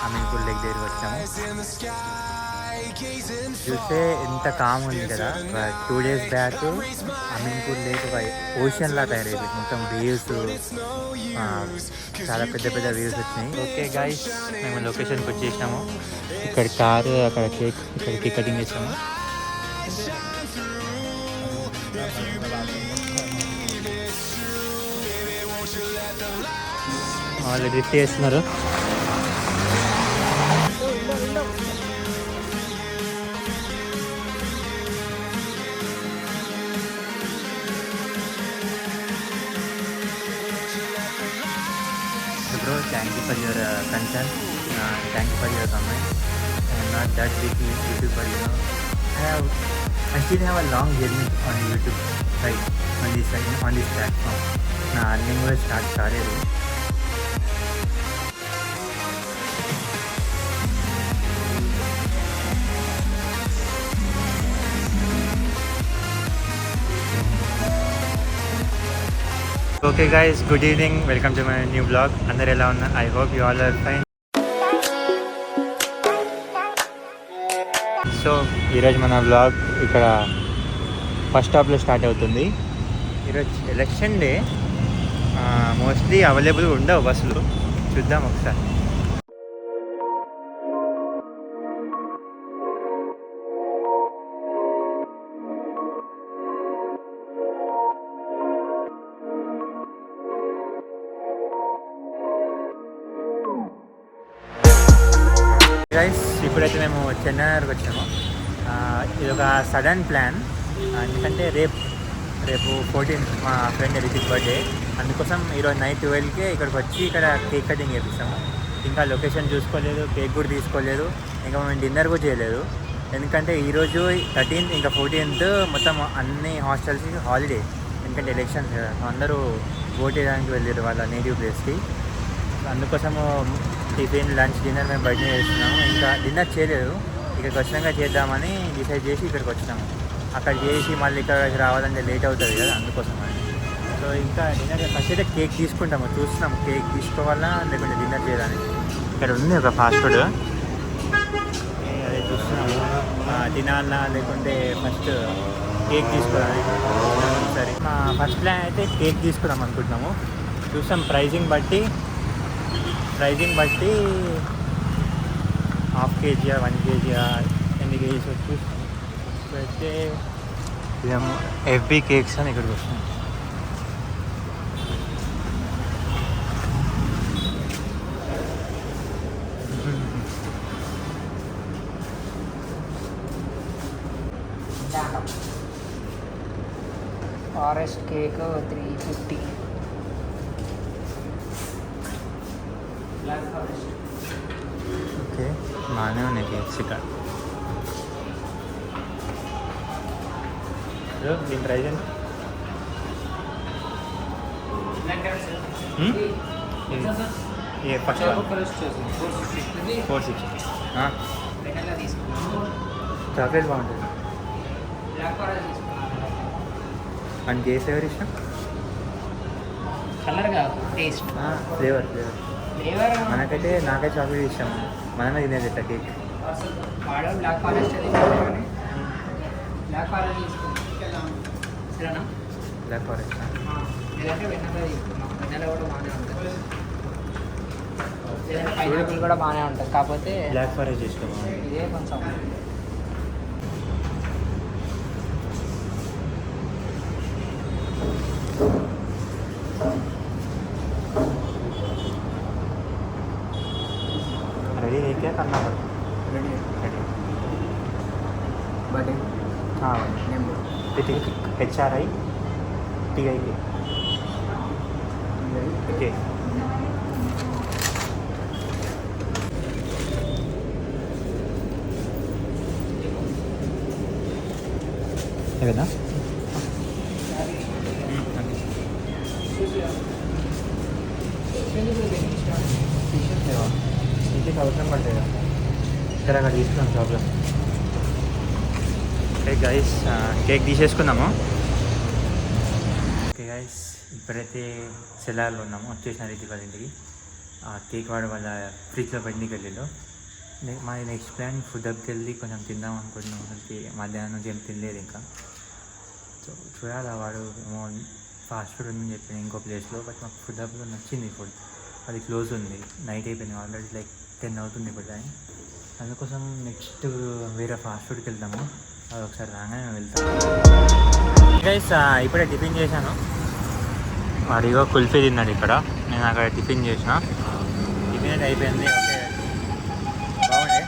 Ameenpur lake దగ్గరికి వచ్చాము. చూస్తే ఎంత కామ్ ఉంది కదా. 2 days బ్యాక్ అమీన్పూర్ లేక్ ఒక ఓషన్లా తయారైపోయింది. మొత్తం వేవ్స్, చాలా పెద్ద పెద్ద వేవ్స్ వచ్చినాయి. ఓకే గైస్, మేము లొకేషన్కి వచ్చేసినాము. ఇక్కడ కారు, అక్కడ కేక్, ఇక్కడ కేక్ కటింగ్ చేసాము. వాళ్ళు డ్రిఫ్ట్ చేస్తున్నారు. Bro, thank you for your concern. Thank you for your comment. I am not that big YouTuber, you know. I still have a long journey on YouTube, right? On this platform. నా earning కూడా start కాలేదు. Okay guys, good evening, welcome to my new blog. అందరు ఎలా ఉన్నారు? I hope you all are fine. So ఈరోజు మన blog ఇక్కడ first స్టాప్లో start అవుతుంది. ఈరోజు ఎలక్షన్ డే, మోస్ట్లీ అవైలబుల్ ఉండవు బస్సులు. చూద్దాం ఒకసారి. గైస్, ఇప్పుడైతే మేము చెన్నైకి వచ్చాము. ఇది ఒక సడన్ ప్లాన్. ఎందుకంటే రేపు 14th మా ఫ్రెండ్ రితిక్ బర్త్డే. అందుకోసం ఈరోజు నైట్ 12కే ఇక్కడికి వచ్చి ఇక్కడ కేక్ కటింగ్ చేపిస్తాము. ఇంకా లొకేషన్ చూసుకోలేదు, కేక్ కూడా తీసుకోలేదు, ఇంకా మేము డిన్నర్ కూడా చేయలేదు. ఎందుకంటే ఈరోజు 13th ఇంకా 14th మొత్తం అన్ని హాస్టల్స్కి హాలిడే. ఎందుకంటే ఎలక్షన్స్ అందరూ ఓట్ వేయడానికి వెళ్ళారు వాళ్ళ నేటివ్ ప్లేస్కి. అందుకోసము టిఫిన్, లంచ్, డిన్నర్ మేము బయట చేస్తున్నాము. ఇంకా డిన్నర్ చేయలేదు, ఇక్కడికి వచ్చినాక చేద్దామని డిసైడ్ చేసి ఇక్కడికి వచ్చినాము. అక్కడ చేసి మళ్ళీ ఇక్కడ రావాలంటే లేట్ అవుతుంది కదా, అందుకోసం అని. సో ఇంకా డిన్నర్ ఫస్ట్ అయితే కేక్ తీసుకుంటాము. చూస్తున్నాము కేక్ తీసుకోవాలా లేకుంటే డిన్నర్ చేయాలని. ఇక్కడ ఉంది ఒక ఫాస్ట్ ఫుడ్, అదే చూస్తున్నాము తినాలా లేకుంటే ఫస్ట్ కేక్ తీసుకోవాలి. సరే, మా ఫస్ట్ ప్లాన్ అయితే కేక్ తీసుకుందాం అనుకుంటున్నాము. చూస్తాం ప్రైజింగ్ బట్టి హాఫ్ కేజీయా 1 kg ఎన్ని కేజీస్ వచ్చి అయితే ఇదేమో ఎఫ్బీ కేక్స్ అని ఇక్కడికి వస్తాం. Forest cake 350. Black forest. Okay, బాగానే ఉన్నాయి కేక్స్ ఇక్కడ. దీని ప్రైజ్ ఎంత? ఫస్ట్ 460. చాక్లెట్ బాగుంటుంది. మనకి ఏ ఫ్లేవర్ ఇష్టం? కలర్ కాదు, టేస్ట్, ఫ్లేవర్. నాకైతే చాక్లెట్ ఇష్టం. మనమే తినేది ఎట్లా cake. Black forest black forest తీసుకుంటాం. బ్లాక్ ఫారెస్ట్ లేదంటే వెన్నెల కూడా బాగానే ఉంటుంది, లేదంటే పైనాపిల్ కూడా బాగానే ఉంటుంది. కాకపోతే బ్లాక్ ఫారెస్ట్ తీసుకోవాలి. ఇదే కొంచెం रेडी है क्या करना पड़ता? రెడీ. బర్త్డే हाँ, HRI TIK. ఓకే, ఏదన్నా టీషర్ట్ అవసరం పడలేదు ఇక్కడ, అక్కడ తీసుకున్నాం షాప్లో. ఓకే గైస్, కేక్ తీసేసుకుందాము. ఓకే గైస్, ఇప్పుడైతే సెలార్లో ఉన్నాము. వచ్చేసిన రీతి వాళ్ళ ఇంటికి. ఆ కేక్ వాడు వాళ్ళ ఫ్రిడ్జ్లో పెట్టడానికి వెళ్ళాడు. మా నెక్స్ట్ ప్లాన్ ఫుడ్ హబ్కి వెళ్ళి కొంచెం తిందాం అనుకుంటున్నాం. మనకి మధ్యాహ్నం నుంచి ఏం తినలేదు ఇంకా. సో చూడాలి, వాడు ఏమో ఫాస్ట్ ఫుడ్ ఉందని చెప్పి ఇంకో ప్లేస్లో. బట్ మాకు ఫుడ్ హబ్లో నచ్చింది ఫుడ్, అది క్లోజ్ ఉంది, నైట్ అయిపోయింది ఆల్రెడీ, లైక్ 10 అవుతుంది ఇప్పుడు టైం. అందుకోసం నెక్స్ట్ వేరే ఫాస్ట్ ఫుడ్కి వెళ్తాము. అది ఒకసారి రాగానే మేము వెళ్తాము. గైస్ ఇప్పుడే టిఫిన్ చేశాను. వాడిగో కుల్ఫీ తిన్నాడు ఇక్కడ, నేను అక్కడ టిఫిన్ చేసిన. టిఫిన్ అయితే అయిపోయింది. ఓకే, బాగుంది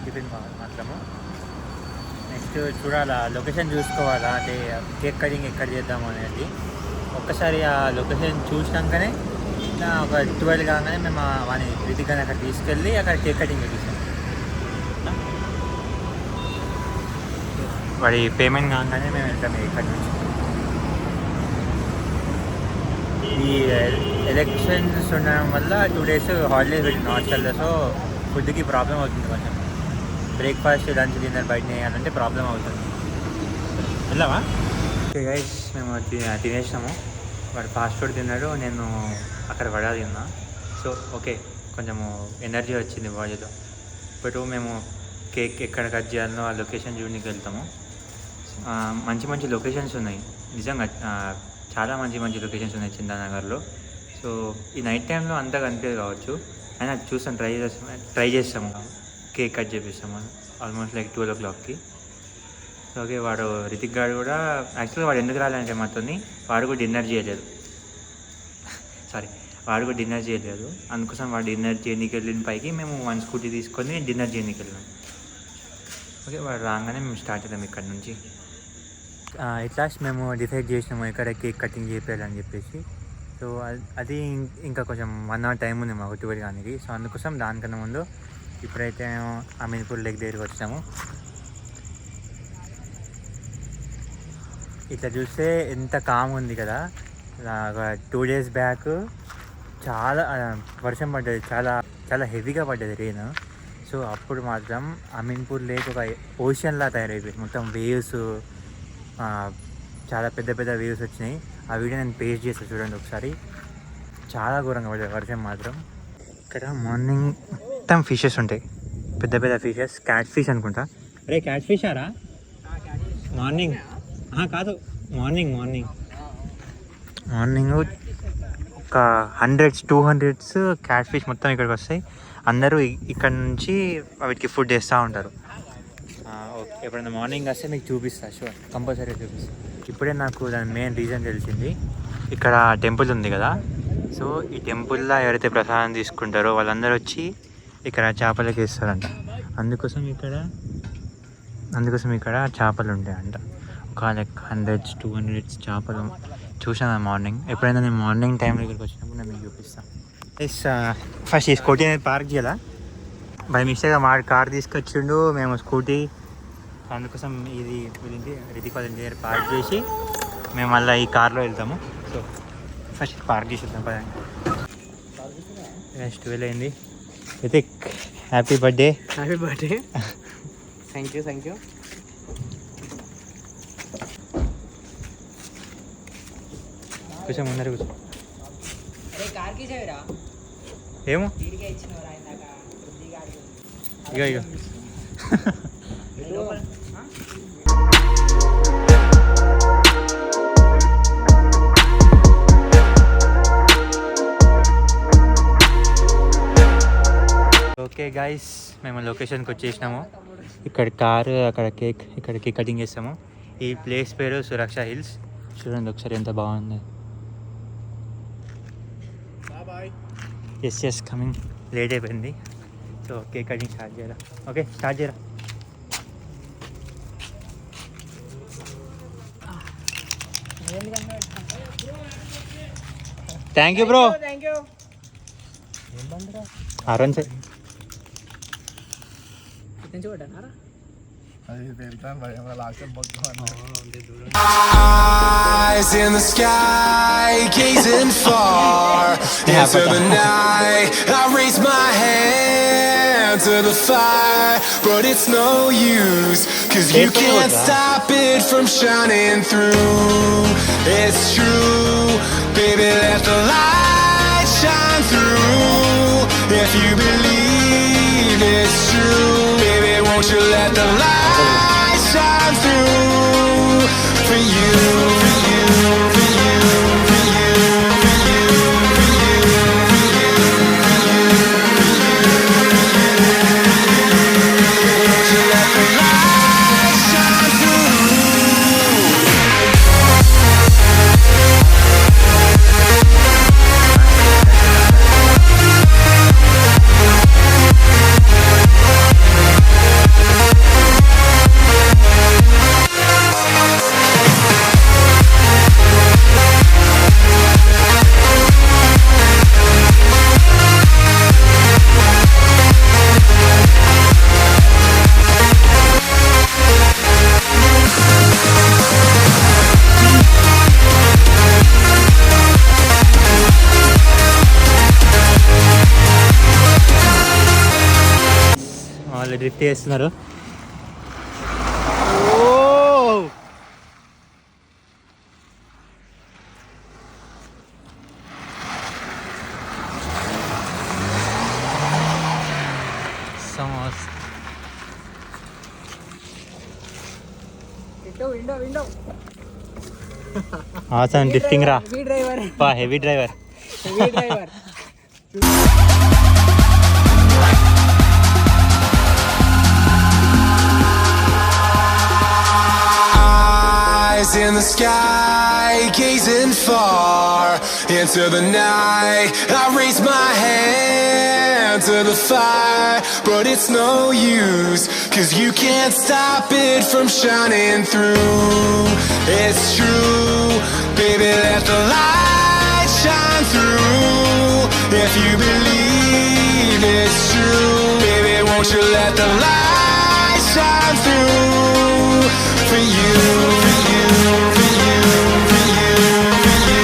టిఫిన్ మాత్రము. నెక్స్ట్ చూడాలా, లొకేషన్ చూసుకోవాలా, అంటే కేక్ కటింగ్ ఎక్కడ చేద్దాము అనేది. ఒక్కసారి ఆ లొకేషన్ చూసినాకనే ఒక 12 కాగానే మేము వాని రితికాని అక్కడ తీసుకెళ్ళి అక్కడ కేక్ కటింగ్ చేపిస్తాం. వాడి పేమెంట్ కాగానే మేము వెళ్తాం ఇక్కడి నుంచి. ఈ ఎలక్షన్స్ ఉండడం వల్ల 2 days హాలిడేస్ పెట్టిన హాస్టల్లో. సో ఫుడ్కి ప్రాబ్లం అవుతుంది కొంచెం. బ్రేక్ఫాస్ట్, లంచ్, డిన్నర్ బయట చేయాలంటే ప్రాబ్లం అవుతుంది. వెళ్ళావా? ఓకే గైస్, మేము తినేసినాము. వాడు ఫాస్ట్ ఫుడ్ తిన్నాడు, నేను అక్కడ వడ తిన్నా. సో ఓకే, కొంచెము ఎనర్జీ వచ్చింది బాడీలో. ఇప్పుడు మేము కేక్ ఎక్కడ కట్ చేయాలో ఆ లొకేషన్ చూడడానికి వెళ్తాము. మంచి మంచి లొకేషన్స్ ఉన్నాయి నిజంగా, చాలా మంచి మంచి లొకేషన్స్ ఉన్నాయి చిందానగర్లో. సో ఈ నైట్ టైంలో అంతా కనిపించదు కావచ్చు, అయినా చూస్తాం, ట్రై చేస్తాము. కేక్ కట్ చేపిస్తాము ఆల్మోస్ట్ లైక్ 12 o'clockకి. సో ఓకే, వాడు రితిక్ గారు కూడా యాక్చువల్గా వాడు ఎందుకు రాలంటే మాతోని, వాడు కూడా డిన్నర్ చేయలేదు. అందుకోసం వాడు డిన్నర్ చేయడానికి వెళ్ళిన పైకి మేము 1 scooty తీసుకొని డిన్నర్ చేయడానికి వెళ్ళాం. ఓకే, వాడు రాగానే మేము స్టార్ట్ అవుతాం ఇక్కడ నుంచి. ఎట్లాస్ట్ మేము డిసైడ్ చేసినాము ఇక్కడ కేక్ కటింగ్ చేయాలని చెప్పేసి. సో అది ఇంకా కొంచెం 1 hour టైం ఉంది మాకు 12 కానీ. సో అందుకోసం దానికన్నా ముందు ఇప్పుడైతే అమీన్పూర్ లేక్ దగ్గరికి వచ్చాము. ఇట్లా చూస్తే ఎంత కామ్ ఉంది కదా. 2 days బ్యాక్ చాలా వర్షం పడ్డది, చాలా చాలా హెవీగా పడ్డది రెయిన్. సో అప్పుడు మాత్రం అమీన్పూర్ లేక్ ఒక ఓషన్లా తయారైపోయింది. మొత్తం వేవ్స్, చాలా పెద్ద పెద్ద వేవ్స్ వచ్చినాయి. ఆ వీడియో నేను పేస్ట్ చేస్తాను చూడండి ఒకసారి. చాలా ఘోరంగా పడ్డది వర్షం మాత్రం. ఇక్కడ మార్నింగ్ మొత్తం ఫిషెస్ ఉంటాయి, పెద్ద పెద్ద ఫిషెస్. క్యాట్ ఫిష్ అనుకుంటా. అరే క్యాట్ ఫిష్ ఆరా? మార్నింగ్ కాదు, మార్నింగ్ ఒక 100s 200s క్యాట్ ఫిష్ మొత్తం ఇక్కడికి వస్తాయి. అందరూ ఇక్కడ నుంచి వీటికి ఫుడ్ వేస్తూ ఉంటారు. ఎప్పుడైనా మార్నింగ్ వస్తే మీకు చూపిస్తా, షూర్, కంపల్సరీ చూపిస్తా. ఇప్పుడే నాకు దాని మెయిన్ రీజన్ తెలిసింది. ఇక్కడ టెంపుల్ ఉంది కదా, సో ఈ టెంపుల్లో ఎవరైతే ప్రసాదం తీసుకుంటారో వాళ్ళందరూ వచ్చి ఇక్కడ చేపలకి వేస్తారంట. అందుకోసం ఇక్కడ చేపలు ఉంటాయంట. ఒక లైక్ 100s 200s చేపలు చూసాను మార్నింగ్. ఎప్పుడైనా నేను మార్నింగ్ టైంలో ఇక్కడికి వచ్చినప్పుడు నేను మీకు చూపిస్తాను. ఫస్ట్ ఈ స్కూటీ అనేది పార్క్ చేయాలా, బై మిస్టేక్గా మా కార్ తీసుకొచ్చిండు, మేము స్కూటీ. అందుకోసం ఇది రితిక్ వాళ్ళ దగ్గర పార్క్ చేసి మేము మళ్ళీ ఈ కార్లో వెళ్తాము. సో ఫస్ట్ పార్క్ చేసి వెళ్తాం పదండి. నెక్స్ట్ 12 అయింది. Rithik happy birthday. Thank you. కూర్చో, ముందర కూర్చో. ఏమో ఇగో ఓకే గైస్, మేము లొకేషన్కి వచ్చేసినాము. ఇక్కడ కారు, అక్కడ కేక్, ఇక్కడ కేక్ కటింగ్ చేస్తాము. ఈ ప్లేస్ పేరు సురక్ష హిల్స్. చూడండి ఒకసారి ఎంత బాగుంది. ఎస్ కమింగ్, లేట్ అయిపోయింది. సో కేక్ కటింగ్ స్టార్ట్ చేయరా? ఓకే, స్టార్ట్ చేయరా. Thank you bro. Aaron sir Eyes in the sky, gazing far into the night. I raise my hand to the fire, but it's no use, 'cause you can't stop it from shining through. It's true, baby, let the light shine through. If you believe it's true, baby, won't you let the light shine through for you, for you, for you, for you, for you, for you, for you, won't you let the light shine through? వాళ్ళు drift చేస్తున్నారు. Window window ఆసన్ drifting రా, heavy driver heavy driver. Heavy driver. Eyes in the sky, gazing far into the night. I raise my hand to the fire, but it's no use, 'cause you can't stop it from shining through. It's true, baby, let the light shine through. If you believe it's true, baby, won't you let the light shine through for you, for you, for you, for you, for you.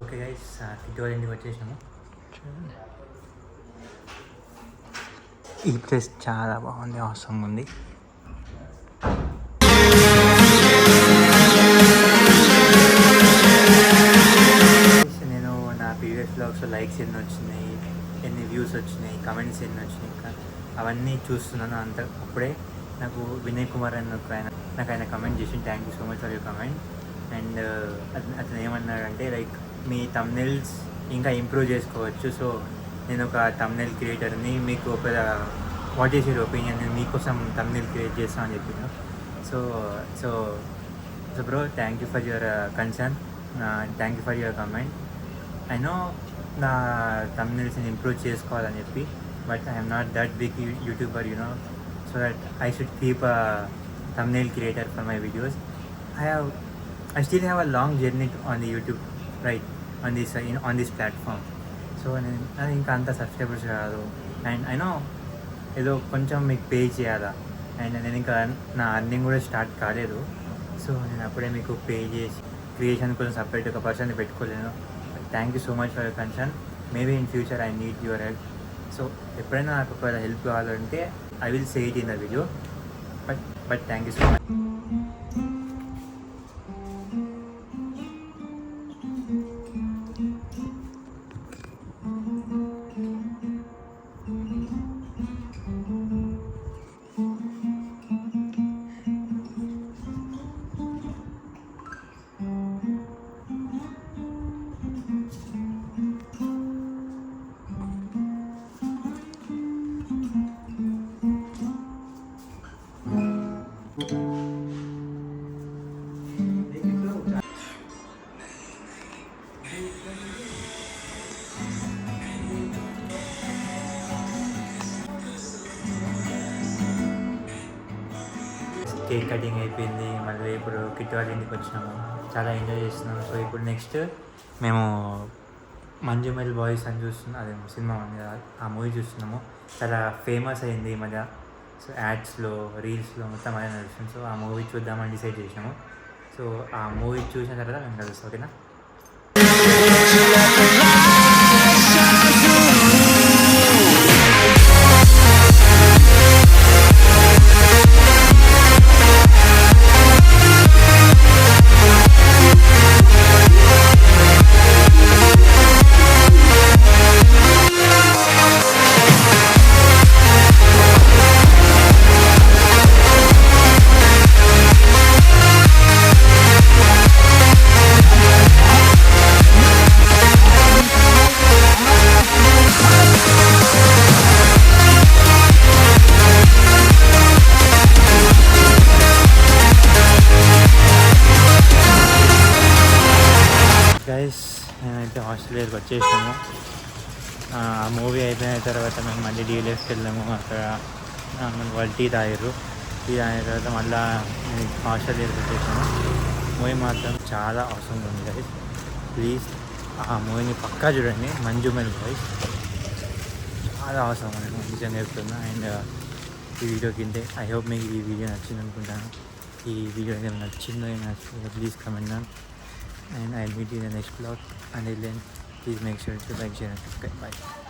Okay guys, kitty వాళ్ళ ఇంటికి వచ్చేసాము. ఈ place చాలా బాగుంది, అవసరం ఉంది. నేను నా ప్రీవియస్ బ్లాగ్స్ లైక్స్ ఎన్ని వచ్చినాయి, ఎన్ని వ్యూస్ వచ్చినాయి, కమెంట్స్ ఎన్ని వచ్చినాయి, ఇంకా అవన్నీ చూస్తున్నాను. అప్పుడే నాకు వినయ్ కుమార్ అని నాకు ఆయన కమెంట్ చేసి thank you so much for your comment. And అతను ఏమన్నాడంటే లైక్ మీ థంబ్నెయిల్స్ ఇంకా ఇంప్రూవ్ చేసుకోవచ్చు. సో నేను ఒక థంబ్నెయిల్ క్రియేటర్ని, మీకు ఒక వాట్ ఈస్ యువర్ ఒపీనియన్, నేను మీకోసం థంబ్నెయిల్ క్రియేట్ చేస్తాను అని చెప్పాను. So so so bro, thank you for your concern, thank you for your comment. I know నా థంబ్నెయిల్స్ని ఇంప్రూవ్ చేసుకోవాలని చెప్పి, but I'm not that big YouTuber, you know, so that I should keep a thumbnail creator for my videos. I still have a long journey on the YouTube, right, on this platform. So నేను ఇంకా అంత subscribers కాదు, and I know ఏదో కొంచెం మీకు pay చేయాలా, and నేను ఇంకా నా అర్నింగ్ కూడా స్టార్ట్ కాలేదు. సో నేను అప్పుడే మీకు పే చేసి క్రియేషన్ కోసం సపరేట్ ఒక పర్సన్ని పెట్టుకోలేను. Thank you so much for your concern. Maybe in future I need your help. So ఎప్పుడైనా నాకు ఒకవేళ హెల్ప్ కావాలంటే I will say it in the video, but thank you so much. Cake cutting అయిపోయింది, మళ్ళీ ఇప్పుడు కిట్టి వాళ్ళ ఇంటికి వచ్చినాము, చాలా ఎంజాయ్ చేస్తున్నాము. సో ఇప్పుడు నెక్స్ట్ మేము మంజుమెల్ బాయ్స్ అని చూస్తున్నాం, అదే సినిమా ఉంది కదా, ఆ మూవీ చూస్తున్నాము. చాలా ఫేమస్ అయింది ఈ మధ్య. సో యాడ్స్లో, రీల్స్లో మొత్తం అదే నడుస్తుంది. సో ఆ మూవీ చూద్దామని డిసైడ్ చేసినాము. సో ఆ మూవీ చూసిన తర్వాత మేము కలుస్తాం, ఓకేనా? దగ్గరికి వచ్చేసాము. ఆ మూవీ అయిపోయిన తర్వాత మేము మళ్ళీ డీలర్స్కి వెళ్ళాము. అక్కడ వాళ్ళు టీ తాగారు. టీ తాగిన తర్వాత మళ్ళీ హాస్టల్ దగ్గరికి వచ్చేసాము. మూవీ మాత్రం చాలా అవసరం ఉంది గైస్. ప్లీజ్ ఆ మూవీని పక్కా చూడండి. మంజుమల్ గైస్ చాలా అవసరం అని నిజంగా చెప్తున్నా. అండ్ ఈ వీడియో కింద ఐ హోప్ మీకు ఈ వీడియో నచ్చింది అనుకుంటాను. ఈ వీడియో ఏమైనా నచ్చిందో నచ్చిందో please comment down. And I'll meet you in the next vlog. Until then, please make sure to like, share and subscribe. Bye.